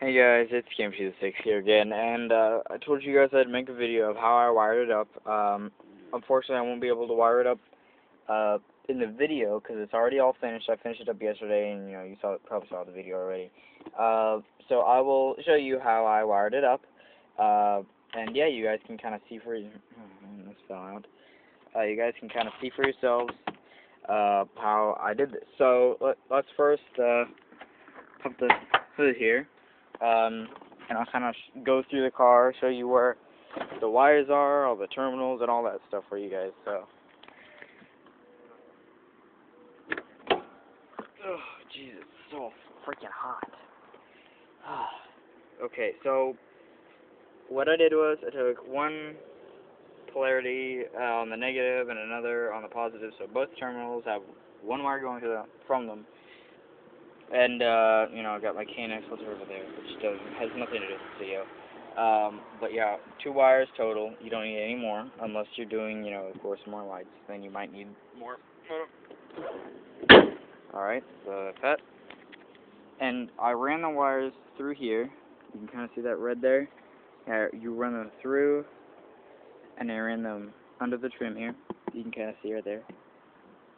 Hey guys, it's GameShoe6 here again, and I told you guys I'd make a video of how I wired it up. Unfortunately, I won't be able to wire it up in the video because it's already all finished. I finished it up yesterday, and you probably saw the video already. So I will show you how I wired it up, and yeah, you guys can kind of see for this fell out. You guys can kind of see for yourselves how I did this. So let's first put the hood here. And I'll kind of go through the car, show you where the wires are, all the terminals, and all that stuff for you guys. So, oh, Jesus, it's so freaking hot. Okay, so what I did was I took one polarity on the negative and another on the positive, so both terminals have one wire going from them. And, I got my KNX filter over there, which has nothing to do with the video. But yeah, 2 wires total. You don't need any more, unless you're doing, of course, more lights. Then you might need more. Alright, so that's that. And I ran the wires through here. You can kind of see that red there. You run them through, and I ran them under the trim here. You can kind of see right there.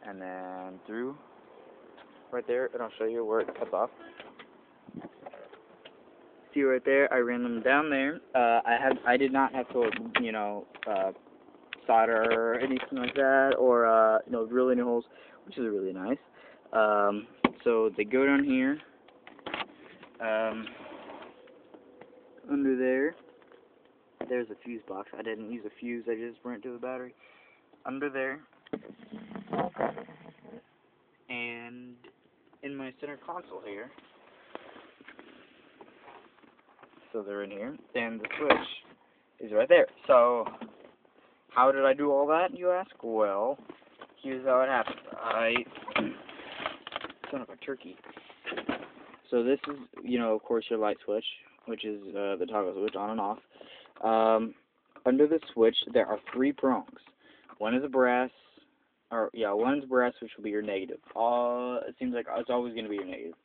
And then through. Right there, and I'll show you where it cuts off. See right there, I ran them down there. I did not have to, solder or anything like that, or drill any holes, which is really nice. So they go down here, under there. There's a fuse box. I didn't use a fuse. I just ran it to the battery. Under there. And in my center console here, so they're in here, and the switch is right there. So, how did I do all that, you ask? Well, here's how it happened. Son of a turkey. So this is, of course, your light switch, which is the toggle switch, on and off. Under the switch, there are 3 prongs. One is a brass. One's brass, which will be your negative. It seems like it's always going to be your negative.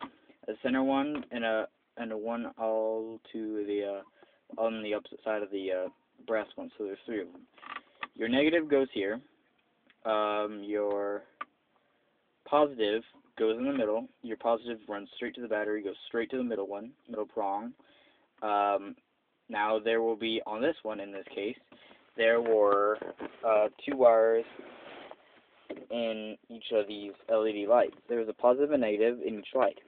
A center one and a one all to the on the opposite side of the brass one. So there's 3 of them. Your negative goes here. Your positive goes in the middle. Your positive runs straight to the battery, goes straight to the middle prong. Now there will be on this one, in this case, there were 2 wires in each of these LED lights. There's a positive and negative in each light.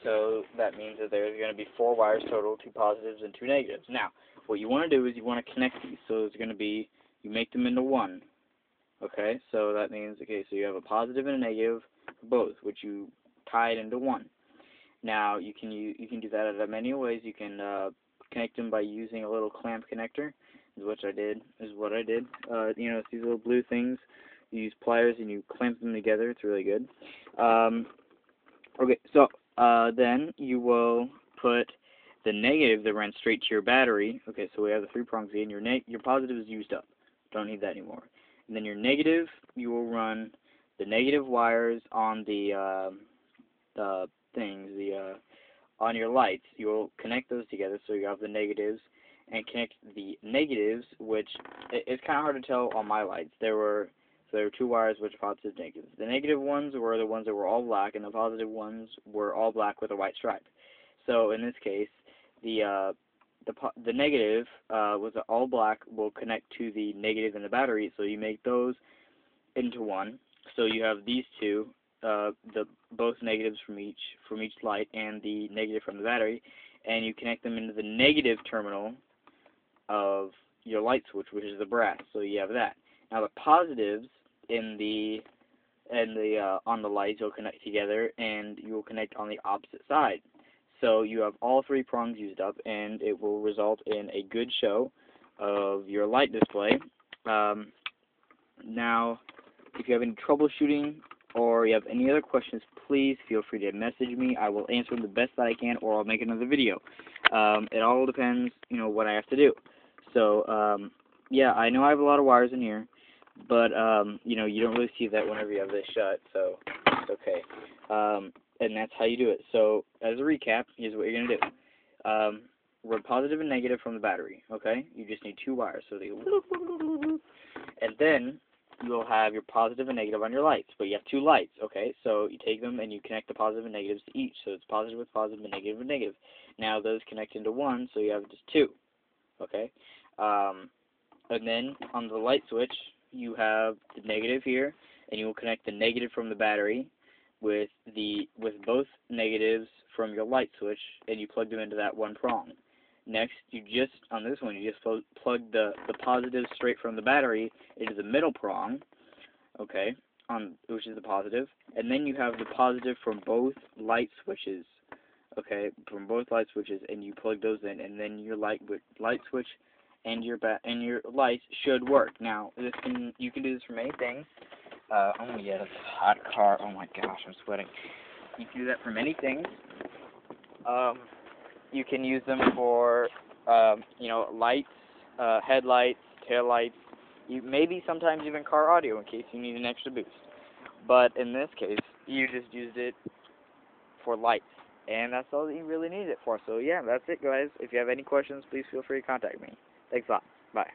So that means that there's going to be 4 wires total, 2 positives and 2 negatives. Now, what you want to do is you want to connect these. So it's going to be, you make them into one. Okay, so that means, so you have a positive and a negative, both, which you tied into one. Now, you can do that in many ways. You can connect them by using a little clamp connector, is what I did. It's these little blue things. You use pliers and you clamp them together. It's really good. Then you will put the negative that runs straight to your battery. Okay, so we have the 3 prongs again. Your positive is used up. Don't need that anymore. And then your negative, you will run the negative wires on the on your lights. You will connect those together, so you have the negatives, and connect the negatives, which it's kind of hard to tell on my lights. There were 2 wires which are positive and negatives. The negative ones were the ones that were all black, and the positive ones were all black with a white stripe. So in this case, the negative was all black will connect to the negative in the battery. So you make those into one. So you have these 2, both negatives from each light and the negative from the battery, and you connect them into the negative terminal of your light switch, which is the brass. So you have that. Now the positives on the lights will connect together, and you will connect on the opposite side. So you have all 3 prongs used up, and it will result in a good show of your light display. Now, if you have any troubleshooting or you have any other questions, please feel free to message me. I will answer them the best that I can, or I'll make another video. It all depends, what I have to do. So, yeah, I know I have a lot of wires in here, but, you don't really see that whenever you have this shut, so it's okay. And that's how you do it. So, as a recap, here's what you're going to do. run positive and negative from the battery, okay? You just need 2 wires, so they go, and then you'll have your positive and negative on your lights, but you have 2 lights, okay? So you take them and you connect the positive and negatives to each, so it's positive with positive and negative with negative. Now those connect into 1, so you have just 2, okay? And then on the light switch, you have the negative here, and you will connect the negative from the battery with both negatives from your light switch, and you plug them into that one prong. Next, on this one, you just plug the positive straight from the battery into the middle prong, okay, which is the positive, and then you have the positive from both light switches, okay, from both light switches, and you plug those in, and then your light switch and your lights should work. Now, you can do this for many things. Oh yeah, that's a hot car. Oh my gosh, I'm sweating. You can do that for many things. You can use them for, lights, headlights, taillights, maybe sometimes even car audio in case you need an extra boost. But in this case, you just used it for lights, and that's all that you really need it for. So yeah, that's it, guys. If you have any questions, please feel free to contact me. Thanks a lot. Bye.